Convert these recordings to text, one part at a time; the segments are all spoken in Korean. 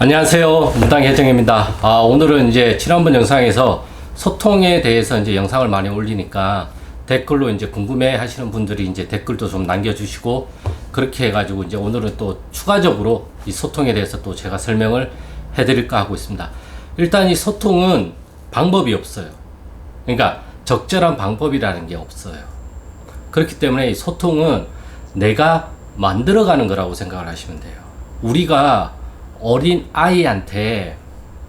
안녕하세요. 무당혜정입니다. 오늘은 이제 지난번 영상에서 소통에 대해서 이제 영상을 많이 올리니까 댓글로 이제 궁금해 하시는 분들이 이제 댓글도 좀 남겨주시고 그렇게 해가지고 이제 오늘은 또 추가적으로 이 소통에 대해서 또 제가 설명을 해드릴까 하고 있습니다. 일단 이 소통은 방법이 없어요. 그러니까 적절한 방법이라는 게 없어요. 그렇기 때문에 이 소통은 내가 만들어가는 거라고 생각을 하시면 돼요. 우리가 어린 아이한테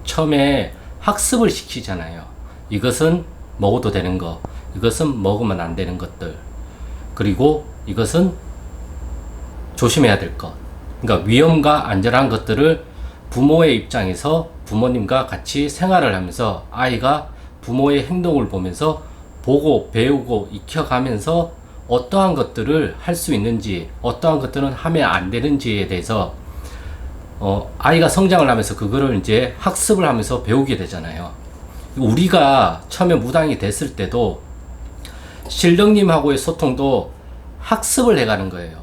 처음에 학습을 시키잖아요. 이것은 먹어도 되는 거, 이것은 먹으면 안 되는 것들, 그리고 이것은 조심해야 될 것. 그러니까 위험과 안전한 것들을 부모의 입장에서 부모님과 같이 생활을 하면서 아이가 부모의 행동을 보면서 보고 배우고 익혀가면서 어떠한 것들을 할 수 있는지, 어떠한 것들은 하면 안 되는지에 대해서 아이가 성장을 하면서 그거를 이제 학습을 하면서 배우게 되잖아요. 우리가 처음에 무당이 됐을 때도 신령님하고의 소통도 학습을 해가는 거예요.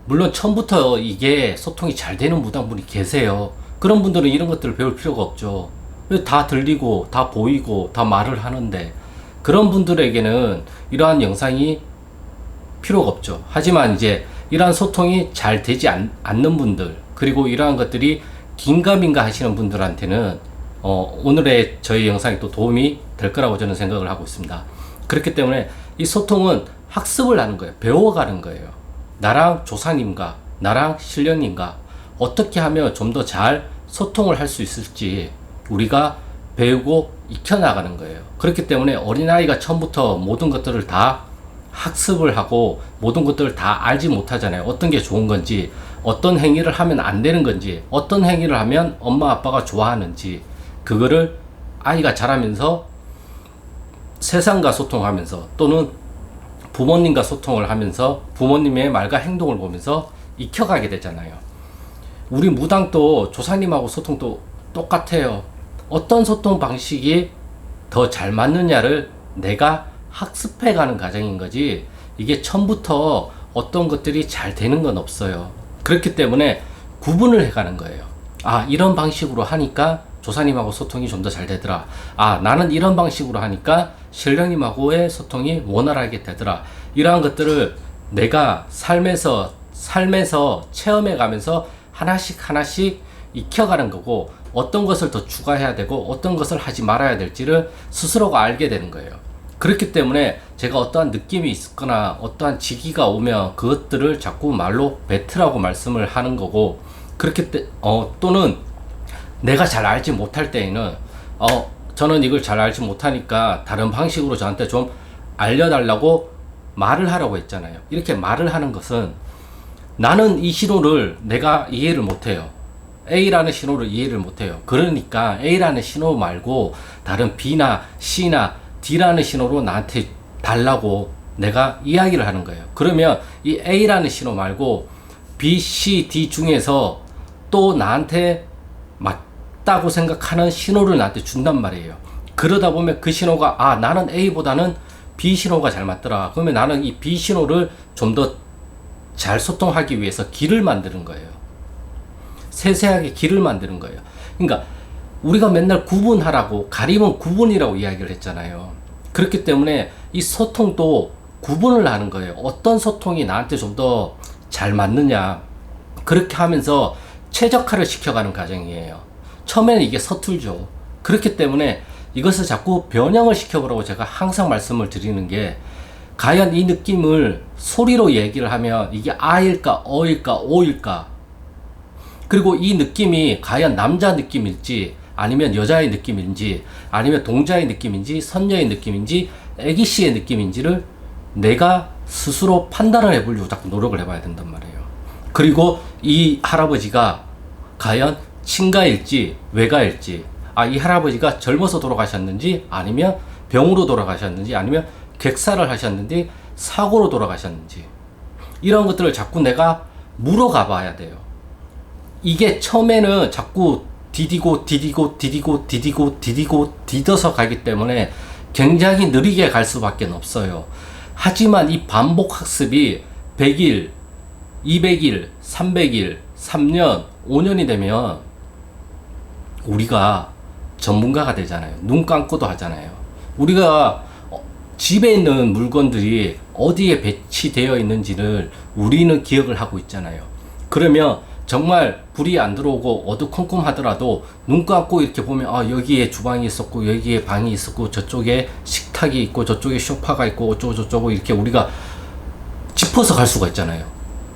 물론 처음부터 이게 소통이 잘 되는 무당분이 계세요. 그런 분들은 이런 것들을 배울 필요가 없죠. 다 들리고 다 보이고 다 말을 하는데 그런 분들에게는 이러한 영상이 필요가 없죠. 하지만 이제 이러한 소통이 잘 되지 않는 분들, 그리고 이러한 것들이 긴가민가 하시는 분들한테는 오늘의 저희 영상이 또 도움이 될 거라고 저는 생각을 하고 있습니다. 그렇기 때문에 이 소통은 학습을 하는 거예요. 배워가는 거예요. 나랑 조상님과 나랑 신령님과 어떻게 하면 좀 더 잘 소통을 할 수 있을지 우리가 배우고 익혀나가는 거예요. 그렇기 때문에 어린아이가 처음부터 모든 것들을 다 학습을 하고 모든 것들을 다 알지 못하잖아요. 어떤 게 좋은 건지, 어떤 행위를 하면 안 되는 건지, 어떤 행위를 하면 엄마 아빠가 좋아하는지, 그거를 아이가 자라면서 세상과 소통하면서 또는 부모님과 소통을 하면서 부모님의 말과 행동을 보면서 익혀가게 되잖아요. 우리 무당도 조상님하고 소통도 똑같아요. 어떤 소통 방식이 더 잘 맞느냐를 내가 학습해가는 과정인 거지, 이게 처음부터 어떤 것들이 잘 되는 건 없어요. 그렇기 때문에 구분을 해가는 거예요. 이런 방식으로 하니까 조사님하고 소통이 좀 더 잘 되더라. 나는 이런 방식으로 하니까 신령님하고의 소통이 원활하게 되더라. 이러한 것들을 내가 삶에서 체험해 가면서 하나씩 익혀가는 거고, 어떤 것을 더 추가해야 되고 어떤 것을 하지 말아야 될지를 스스로가 알게 되는 거예요. 그렇기 때문에 제가 어떠한 느낌이 있거나 어떠한 지기가 오면 그것들을 자꾸 말로 뱉으라고 말씀을 하는 거고, 또는 내가 잘 알지 못할 때에는 저는 이걸 잘 알지 못하니까 다른 방식으로 저한테 좀 알려달라고 말을 하라고 했잖아요. 이렇게 말을 하는 것은 나는 이 신호를 내가 이해를 못해요. A라는 신호를 이해를 못해요. 그러니까 A라는 신호 말고 다른 B나 C나 D라는 신호로 나한테 달라고 내가 이야기를 하는 거예요. 그러면 이 A라는 신호 말고 B, C, D 중에서 또 나한테 맞다고 생각하는 신호를 나한테 준단 말이에요. 그러다 보면 그 신호가 나는 A보다는 B 신호가 잘 맞더라. 그러면 나는 이 B 신호를 좀 더 잘 소통하기 위해서 길을 만드는 거예요. 세세하게 길을 만드는 거예요. 그러니까 우리가 맨날 구분하라고, 가림은 구분이라고 이야기를 했잖아요. 그렇기 때문에 이 소통도 구분을 하는 거예요. 어떤 소통이 나한테 좀 더 잘 맞느냐, 그렇게 하면서 최적화를 시켜가는 과정이에요. 처음에는 이게 서툴죠. 그렇기 때문에 이것을 자꾸 변형을 시켜보라고 제가 항상 말씀을 드리는 게, 과연 이 느낌을 소리로 얘기를 하면 이게 아일까 어일까 오일까, 그리고 이 느낌이 과연 남자 느낌일지 아니면 여자의 느낌인지 아니면 동자의 느낌인지 선녀의 느낌인지 애기씨의 느낌인지를 내가 스스로 판단을 해보려고 자꾸 노력을 해봐야 된단 말이에요. 그리고 이 할아버지가 과연 친가일지 외가일지, 이 할아버지가 젊어서 돌아가셨는지 아니면 병으로 돌아가셨는지 아니면 객사를 하셨는지 사고로 돌아가셨는지, 이런 것들을 자꾸 내가 물어가 봐야 돼요. 이게 처음에는 자꾸 디디고 디뎌서 가기 때문에 굉장히 느리게 갈 수밖에 없어요. 하지만 이 반복 학습이 100일, 200일, 300일, 3년, 5년이 되면 우리가 전문가가 되잖아요. 눈 감고도 하잖아요. 우리가 집에 있는 물건들이 어디에 배치되어 있는지를 우리는 기억을 하고 있잖아요. 그러면 정말 불이 안 들어오고 어두컴컴하더라도 눈 감고 이렇게 보면 아 여기에 주방이 있었고 여기에 방이 있었고 저쪽에 식탁이 있고 저쪽에 소파가 있고 어쩌고 저쩌고 이렇게 우리가 짚어서 갈 수가 있잖아요.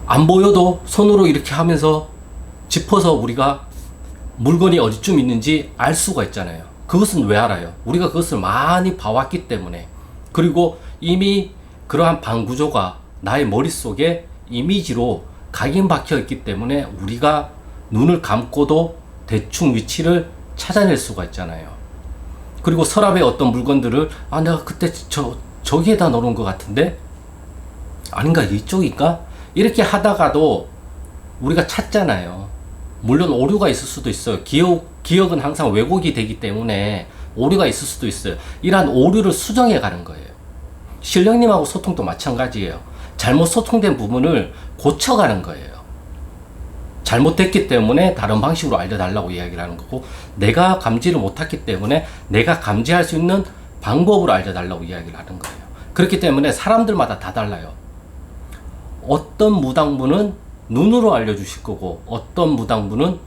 안 보여도 손으로 이렇게 하면서 짚어서 우리가 물건이 어디쯤 있는지 알 수가 있잖아요. 그것은 왜 알아요? 우리가 그것을 많이 봐왔기 때문에. 그리고 이미 그러한 방 구조가 나의 머릿속에 이미지로 각인박혀 있기 때문에 우리가 눈을 감고도 대충 위치를 찾아낼 수가 있잖아요. 그리고 서랍에 어떤 물건들을 아 내가 그때 저기에다 넣어놓은 것 같은데 아닌가 이쪽인가 이렇게 하다가도 우리가 찾잖아요. 물론 오류가 있을 수도 있어요. 기억은 항상 왜곡이 되기 때문에 오류가 있을 수도 있어요. 이러한 오류를 수정해 가는 거예요. 신령님하고 소통도 마찬가지예요. 잘못 소통된 부분을 고쳐가는 거예요. 잘못됐기 때문에 다른 방식으로 알려달라고 이야기를 하는 거고, 내가 감지를 못했기 때문에 내가 감지할 수 있는 방법으로 알려달라고 이야기를 하는 거예요. 그렇기 때문에 사람들마다 다 달라요. 어떤 무당분은 눈으로 알려주실 거고, 어떤 무당분은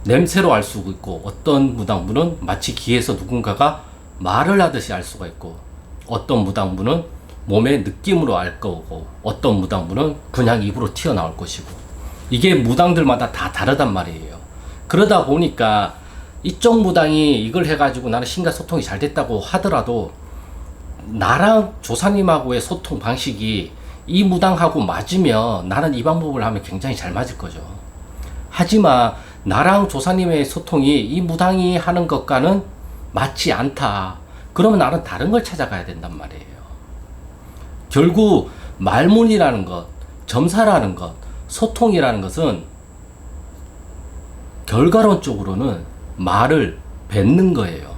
냄새로 알 수 있고, 어떤 무당분은 마치 귀에서 누군가가 말을 하듯이 알 수가 있고, 어떤 무당분은 몸의 느낌으로 알 거고, 어떤 무당분은 그냥 입으로 튀어나올 것이고, 이게 무당들마다 다 다르단 말이에요. 그러다 보니까 이쪽 무당이 이걸 해가지고 나는 신과 소통이 잘 됐다고 하더라도 나랑 조사님하고의 소통 방식이 이 무당하고 맞으면 나는 이 방법을 하면 굉장히 잘 맞을 거죠. 하지만 나랑 조사님의 소통이 이 무당이 하는 것과는 맞지 않다. 그러면 나는 다른 걸 찾아가야 된단 말이에요. 결국 말문이라는 것, 점사라는 것, 소통이라는 것은 결과론적으로는 말을 뱉는 거예요.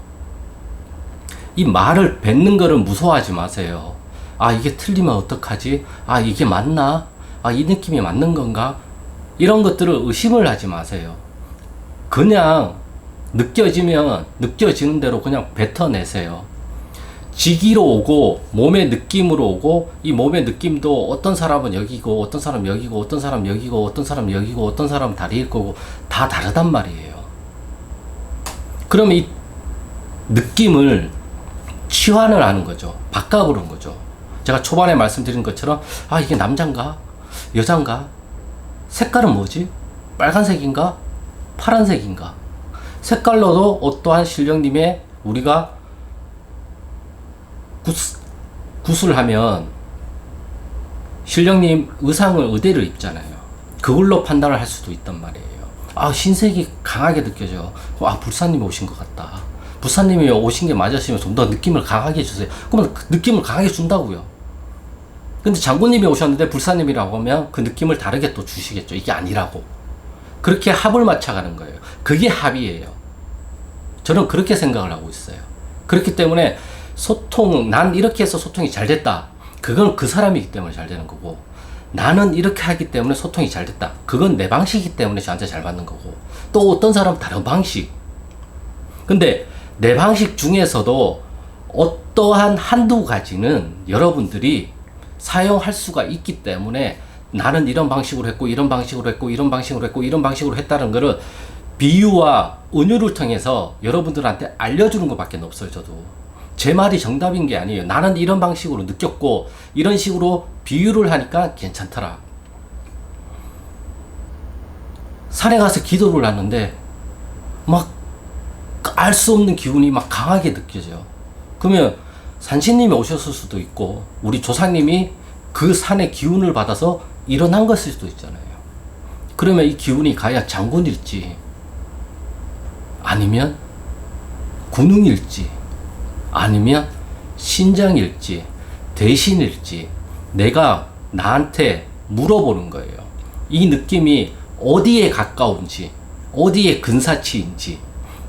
이 말을 뱉는 거를 무서워하지 마세요. 아 이게 틀리면 어떡하지? 아 이게 맞나? 아 이 느낌이 맞는 건가? 이런 것들을 의심을 하지 마세요. 그냥 느껴지면 느껴지는 대로 그냥 뱉어내세요. 지기로 오고 몸의 느낌으로 오고, 이 몸의 느낌도 어떤 사람은 여기고 어떤 사람 여기고 어떤 사람 여기고 어떤 사람 여기고 어떤 사람은 다리일 거고 다 다르단 말이에요. 그럼 이 느낌을 치환을 하는 거죠. 바꿔보는 거죠. 제가 초반에 말씀드린 것처럼 아 이게 남잔가 여잔가, 색깔은 뭐지? 빨간색인가 파란색인가. 색깔로도 어떠한 신령님의 우리가 굿을 하면 신령님 의상을 의대로 입잖아요. 그걸로 판단을 할 수도 있단 말이에요. 아 흰색이 강하게 느껴져. 아 불사님이 오신 것 같다. 불사님이 오신 게 맞으시면 좀 더 느낌을 강하게 주세요. 그러면 그 느낌을 강하게 준다고요. 근데 장군님이 오셨는데 불사님이라고 하면 그 느낌을 다르게 또 주시겠죠. 이게 아니라고. 그렇게 합을 맞춰가는 거예요. 그게 합이에요. 저는 그렇게 생각을 하고 있어요. 그렇기 때문에 소통, 난 이렇게 해서 소통이 잘 됐다. 그건 그 사람이기 때문에 잘 되는 거고, 나는 이렇게 하기 때문에 소통이 잘 됐다. 그건 내 방식이기 때문에 저한테 잘 맞는 거고, 또 어떤 사람은 다른 방식. 근데 내 방식 중에서도 어떠한 한두 가지는 여러분들이 사용할 수가 있기 때문에 나는 이런 방식으로 했고 이런 방식으로 했고 이런 방식으로 했고 이런 방식으로 했다는 거를 비유와 은유를 통해서 여러분들한테 알려주는 것밖에 없어요. 저도 제 말이 정답인 게 아니에요. 나는 이런 방식으로 느꼈고 이런 식으로 비유를 하니까 괜찮더라. 산에 가서 기도를 하는데 막 알 수 없는 기운이 막 강하게 느껴져요. 그러면 산신님이 오셨을 수도 있고 우리 조상님이 그 산의 기운을 받아서 일어난 것일 수도 있잖아요. 그러면 이 기운이 가야 장군일지 아니면 군웅일지 아니면 신장일지 대신일지 내가 나한테 물어보는 거예요. 이 느낌이 어디에 가까운지, 어디에 근사치인지,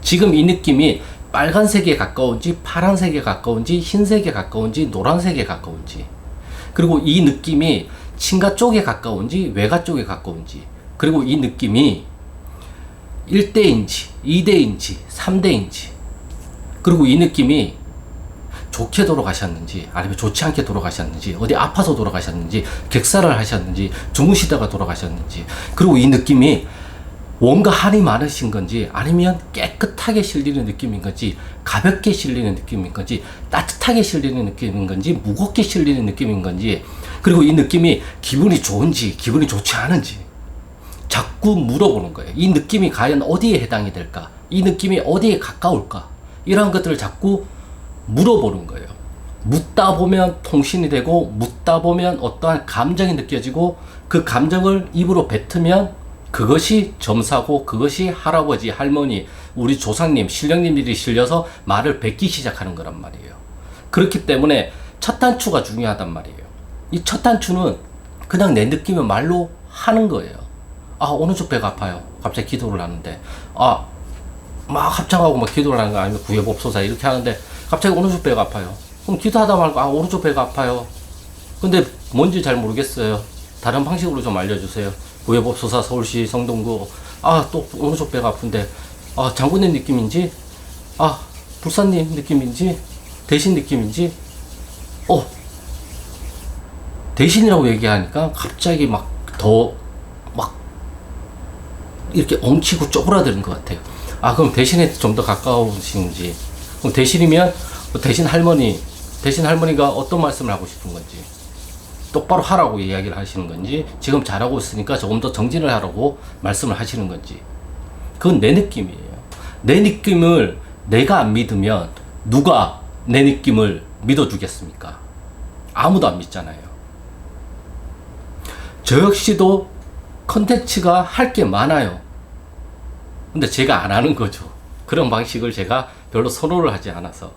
지금 이 느낌이 빨간색에 가까운지 파란색에 가까운지 흰색에 가까운지 노란색에 가까운지, 그리고 이 느낌이 친가 쪽에 가까운지 외가 쪽에 가까운지, 그리고 이 느낌이 1대인지 2대인지 3대인지, 그리고 이 느낌이 좋게 돌아가셨는지 아니면 좋지 않게 돌아가셨는지, 어디 아파서 돌아가셨는지, 객사를 하셨는지, 주무시다가 돌아가셨는지, 그리고 이 느낌이 뭔가 한이 많으신 건지 아니면 깨끗하게 실리는 느낌인 건지, 가볍게 실리는 느낌인 건지, 따뜻하게 실리는 느낌인 건지, 무겁게 실리는 느낌인 건지, 그리고 이 느낌이 기분이 좋은지 기분이 좋지 않은지 자꾸 물어보는 거예요. 이 느낌이 과연 어디에 해당이 될까? 이 느낌이 어디에 가까울까? 이런 것들을 자꾸 물어보는 거예요. 묻다 보면 통신이 되고, 묻다 보면 어떠한 감정이 느껴지고, 그 감정을 입으로 뱉으면 그것이 점사고, 그것이 할아버지, 할머니, 우리 조상님, 신령님들이 실려서 말을 뱉기 시작하는 거란 말이에요. 그렇기 때문에 첫 단추가 중요하단 말이에요. 이 첫 단추는 그냥 내 느낌을 말로 하는 거예요. 아, 오른쪽 배가 아파요. 갑자기 기도를 하는데, 막 합창하고 막 기도를 하는 거 아니면 구해봅소서 이렇게 하는데 갑자기 오른쪽 배가 아파요. 그럼 기도하다 말고, 오른쪽 배가 아파요. 근데 뭔지 잘 모르겠어요. 다른 방식으로 좀 알려주세요. 구해봅소서, 서울시 성동구. 또 오른쪽 배가 아픈데, 장군님 느낌인지, 불사님 느낌인지, 대신 느낌인지, 대신이라고 얘기하니까 갑자기 이렇게 엉키고 쪼그라드는 것 같아요. 그럼 대신에 좀 더 가까우신지, 그럼 대신이면 대신 할머니가 어떤 말씀을 하고 싶은 건지, 똑바로 하라고 이야기를 하시는 건지, 지금 잘하고 있으니까 조금 더 정진을 하라고 말씀을 하시는 건지, 그건 내 느낌이에요. 내 느낌을 내가 안 믿으면 누가 내 느낌을 믿어주겠습니까? 아무도 안 믿잖아요. 저 역시도 컨텐츠가 할 게 많아요. 근데 제가 안 하는 거죠. 그런 방식을 제가 별로 선호를 하지 않아서.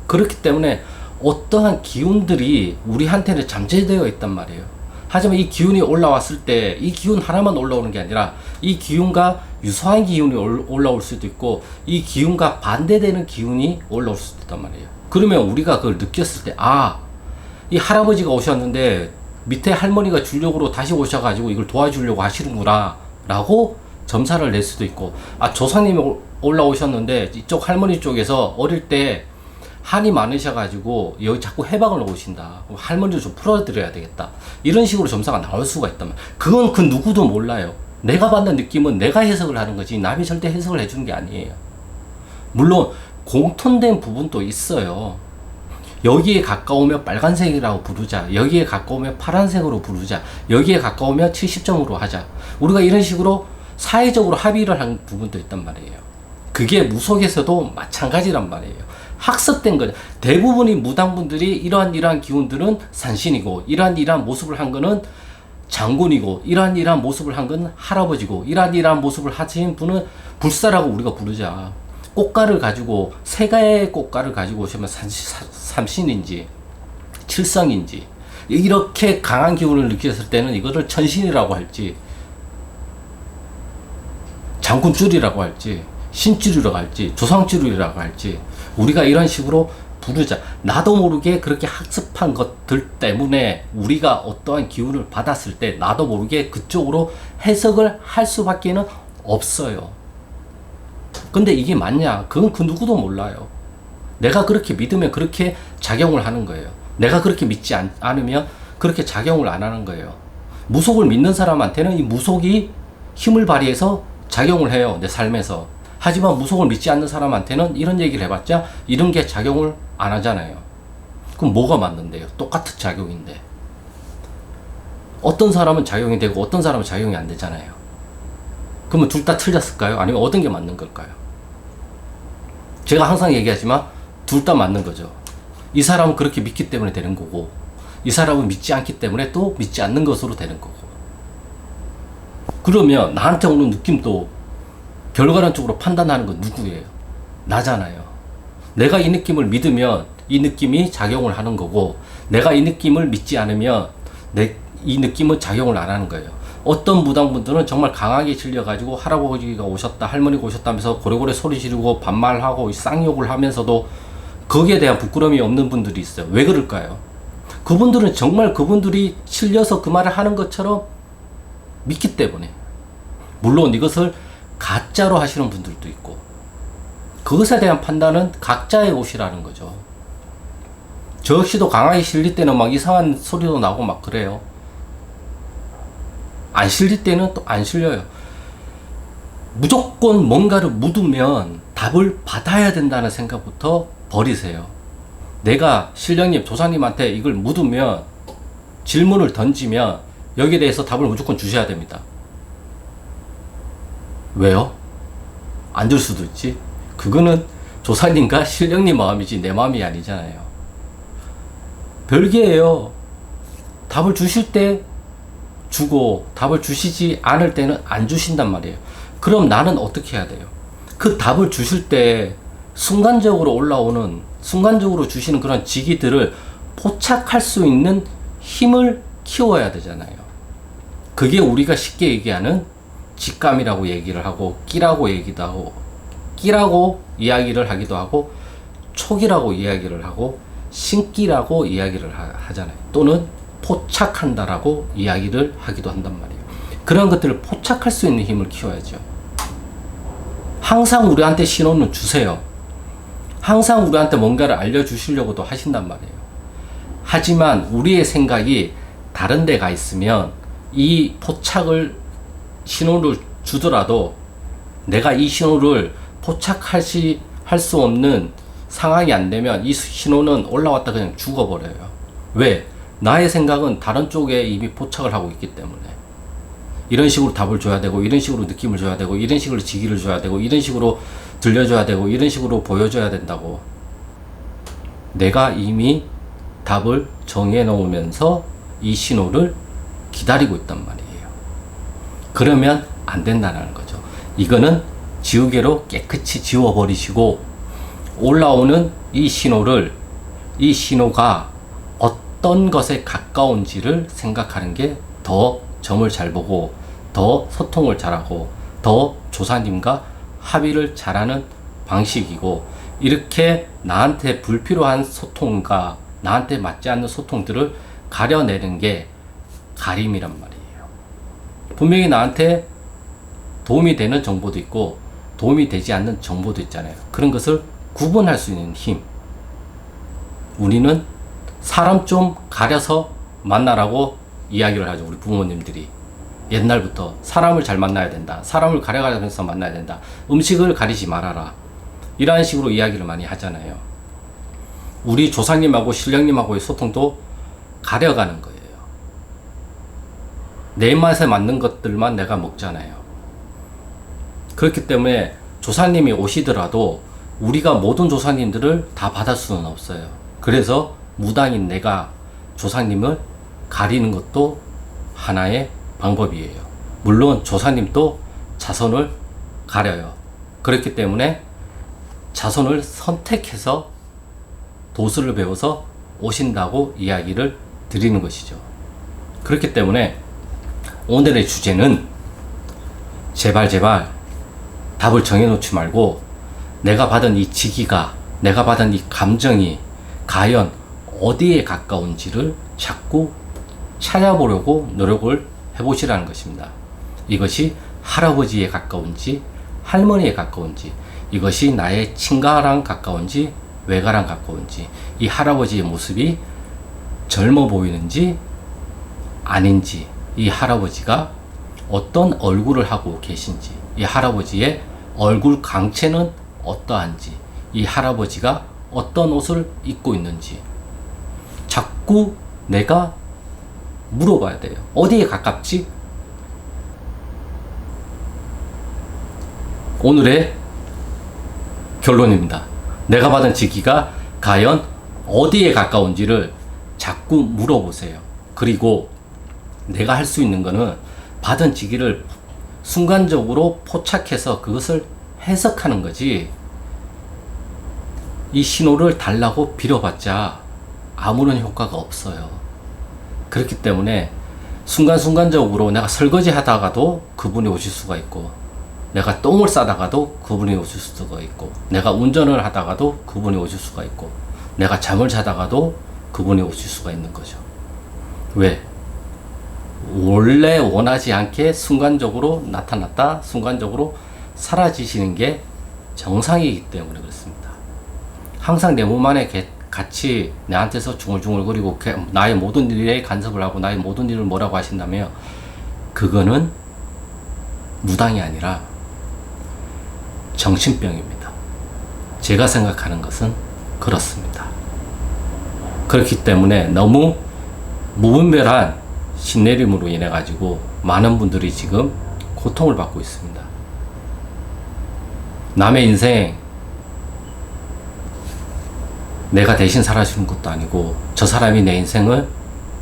그렇기 때문에 어떠한 기운들이 우리한테는 잠재되어 있단 말이에요. 하지만 이 기운이 올라왔을 때 이 기운 하나만 올라오는 게 아니라 이 기운과 유사한 기운이 올라올 수도 있고, 이 기운과 반대되는 기운이 올라올 수도 있단 말이에요. 그러면 우리가 그걸 느꼈을 때, 이 할아버지가 오셨는데 밑에 할머니가 주력으로 다시 오셔가지고 이걸 도와주려고 하시는구나 라고 점사를 낼 수도 있고, 조상님이 올라오셨는데 이쪽 할머니 쪽에서 어릴 때 한이 많으셔가지고 여기 자꾸 해방을 오신다, 할머니도 좀 풀어드려야 되겠다, 이런 식으로 점사가 나올 수가 있단 말이에요. 그건 그 누구도 몰라요. 내가 받는 느낌은 내가 해석을 하는 거지 남이 절대 해석을 해주는 게 아니에요. 물론 공통된 부분도 있어요. 여기에 가까우면 빨간색이라고 부르자, 여기에 가까우면 파란색으로 부르자, 여기에 가까우면 70점으로 하자, 우리가 이런 식으로 사회적으로 합의를 한 부분도 있단 말이에요. 그게 무속에서도 마찬가지란 말이에요. 학습된 거죠. 대부분의 무당분들이 이러한 기운들은 산신이고, 이러한 모습을 한 거는 장군이고, 이러한 모습을 한 건 할아버지고, 이러한 모습을 하신 분은 불사라고 우리가 부르자. 꽃가를 가지고, 세 가의 꽃가를 가지고 오시면 삼신인지 칠성인지, 이렇게 강한 기운을 느꼈을 때는 이거를 천신이라고 할지, 장군줄이라고 할지, 신줄이라고 할지, 조상줄이라고 할지, 우리가 이런 식으로 부르자. 나도 모르게 그렇게 학습한 것들 때문에 우리가 어떠한 기운을 받았을 때 나도 모르게 그쪽으로 해석을 할 수밖에는 없어요. 근데 이게 맞냐? 그건 그 누구도 몰라요. 내가 그렇게 믿으면 그렇게 작용을 하는 거예요. 내가 그렇게 믿지 않으면 그렇게 작용을 안 하는 거예요. 무속을 믿는 사람한테는 이 무속이 힘을 발휘해서 작용을 해요, 내 삶에서. 하지만 무속을 믿지 않는 사람한테는 이런 얘기를 해봤자 이런 게 작용을 안 하잖아요. 그럼 뭐가 맞는데요? 똑같은 작용인데. 어떤 사람은 작용이 되고 어떤 사람은 작용이 안 되잖아요. 그러면 둘 다 틀렸을까요? 아니면 어떤 게 맞는 걸까요? 제가 항상 얘기하지만 둘 다 맞는 거죠. 이 사람은 그렇게 믿기 때문에 되는 거고, 이 사람은 믿지 않기 때문에 또 믿지 않는 것으로 되는 거고. 그러면 나한테 오는 느낌도 결과론적으로 판단하는 건 누구예요? 나잖아요. 내가 이 느낌을 믿으면 이 느낌이 작용을 하는 거고, 내가 이 느낌을 믿지 않으면 이 느낌은 작용을 안 하는 거예요. 어떤 무당분들은 정말 강하게 질려가지고 할아버지가 오셨다, 할머니가 오셨다 하면서 고래고래 소리 지르고 반말하고 쌍욕을 하면서도 거기에 대한 부끄러움이 없는 분들이 있어요. 왜 그럴까요? 그분들은 정말 그분들이 실려서 그 말을 하는 것처럼 믿기 때문에. 물론 이것을 가짜로 하시는 분들도 있고, 그것에 대한 판단은 각자의 옷이라는 거죠. 저 역시도 강하게 실릴 때는 막 이상한 소리도 나고 막 그래요. 안 실릴 때는 또 안 실려요. 무조건 뭔가를 묻으면 답을 받아야 된다는 생각부터 버리세요. 내가 신령님, 조사님한테 이걸 묻으면, 질문을 던지면 여기에 대해서 답을 무조건 주셔야 됩니다. 왜요? 안 줄 수도 있지. 그거는 조사님과 신령님 마음이지 내 마음이 아니잖아요. 별개예요. 답을 주실 때 주고 답을 주시지 않을 때는 안 주신단 말이에요. 그럼 나는 어떻게 해야 돼요? 그 답을 주실 때 순간적으로 올라오는, 순간적으로 주시는 그런 직위들을 포착할 수 있는 힘을 키워야 되잖아요. 그게 우리가 쉽게 얘기하는 직감이라고 얘기를 하고, 끼라고 얘기도 하고, 끼라고 이야기를 하기도 하고, 촉이라고 이야기를 하고, 신기라고 이야기를 하잖아요. 또는 포착한다라고 이야기를 하기도 한단 말이에요. 그런 것들을 포착할 수 있는 힘을 키워야죠. 항상 우리한테 신호는 주세요. 항상 우리한테 뭔가를 알려주시려고도 하신단 말이에요. 하지만 우리의 생각이 다른 데 가 있으면 이 포착을, 신호를 주더라도 내가 이 신호를 포착할 수 없는 상황이 안 되면 이 신호는 올라왔다 그냥 죽어버려요. 왜? 나의 생각은 다른 쪽에 이미 포착을 하고 있기 때문에. 이런 식으로 답을 줘야 되고, 이런 식으로 느낌을 줘야 되고, 이런 식으로 직위를 줘야 되고, 이런 식으로 들려줘야 되고, 이런 식으로 보여줘야 된다고. 내가 이미 답을 정해 놓으면서 이 신호를 기다리고 있단 말이에요. 그러면 안 된다는 거죠. 이거는 지우개로 깨끗이 지워버리시고, 올라오는 이 신호를, 이 신호가 어떤 것에 가까운지를 생각하는 게 더 점을 잘 보고, 더 소통을 잘하고, 더 조사님과 합의를 잘하는 방식이고, 이렇게 나한테 불필요한 소통과 나한테 맞지 않는 소통들을 가려내는 게 가림이란 말이에요. 분명히 나한테 도움이 되는 정보도 있고 도움이 되지 않는 정보도 있잖아요. 그런 것을 구분할 수 있는 힘. 우리는 사람 좀 가려서 만나라고 이야기를 하죠. 우리 부모님들이 옛날부터 사람을 잘 만나야 된다, 사람을 가려가면서 만나야 된다, 음식을 가리지 말아라, 이러한 식으로 이야기를 많이 하잖아요. 우리 조상님하고 신령님하고의 소통도 가려가는 거예요. 내 입맛에 맞는 것들만 내가 먹잖아요. 그렇기 때문에 조상님이 오시더라도 우리가 모든 조상님들을 다 받을 수는 없어요. 그래서 무당인 내가 조상님을 가리는 것도 하나의 방법이에요. 물론 조상님도 자손을 가려요. 그렇기 때문에 자손을 선택해서 도수를 배워서 오신다고 이야기를 드리는 것이죠. 그렇기 때문에 오늘의 주제는 제발 답을 정해놓지 말고 내가 받은 이 직위가, 내가 받은 이 감정이 과연 어디에 가까운지를 자꾸 찾아보려고 노력을 해보시라는 것입니다. 이것이 할아버지에 가까운지 할머니에 가까운지, 이것이 나의 친가랑 가까운지 외가랑 가까운지, 이 할아버지의 모습이 젊어 보이는지 아닌지, 이 할아버지가 어떤 얼굴을 하고 계신지, 이 할아버지의 얼굴 강체는 어떠한지, 이 할아버지가 어떤 옷을 입고 있는지 자꾸 내가 물어봐야 돼요. 어디에 가깝지? 오늘의 결론입니다. 내가 받은 직위가 과연 어디에 가까운지를 자꾸 물어보세요. 그리고 내가 할 수 있는 거는 받은 직위를 순간적으로 포착해서 그것을 해석하는 거지, 이 신호를 달라고 빌어봤자 아무런 효과가 없어요. 그렇기 때문에 순간순간적으로 내가 설거지 하다가도 그분이 오실 수가 있고, 내가 똥을 싸다가도 그분이 오실 수가 있고, 내가 운전을 하다가도 그분이 오실 수가 있고, 내가 잠을 자다가도 그분이 오실 수가 있는 거죠. 왜? 원래 원하지 않게 순간적으로 나타났다 순간적으로 사라지시는 게 정상이기 때문에 그렇습니다. 항상 내 몸 안에 같이 내한테서 중얼중얼거리고 나의 모든 일에 간섭을 하고 나의 모든 일을 뭐라고 하신다면 그거는 무당이 아니라 정신병입니다. 제가 생각하는 것은 그렇습니다. 그렇기 때문에 너무 무분별한 신내림으로 인해 가지고 많은 분들이 지금 고통을 받고 있습니다. 남의 인생 내가 대신 살아주는 것도 아니고 저 사람이 내 인생을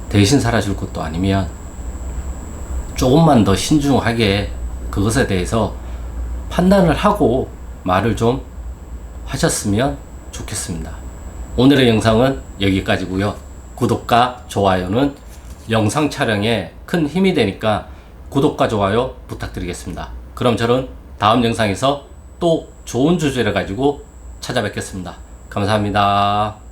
대신 살아줄 것도 아니면 조금만 더 신중하게 그것에 대해서 판단을 하고 말을 좀 하셨으면 좋겠습니다. 오늘의 영상은 여기까지고요. 구독과 좋아요는 영상 촬영에 큰 힘이 되니까 구독과 좋아요 부탁드리겠습니다. 그럼 저는 다음 영상에서 또 좋은 주제를 가지고 찾아뵙겠습니다. 감사합니다.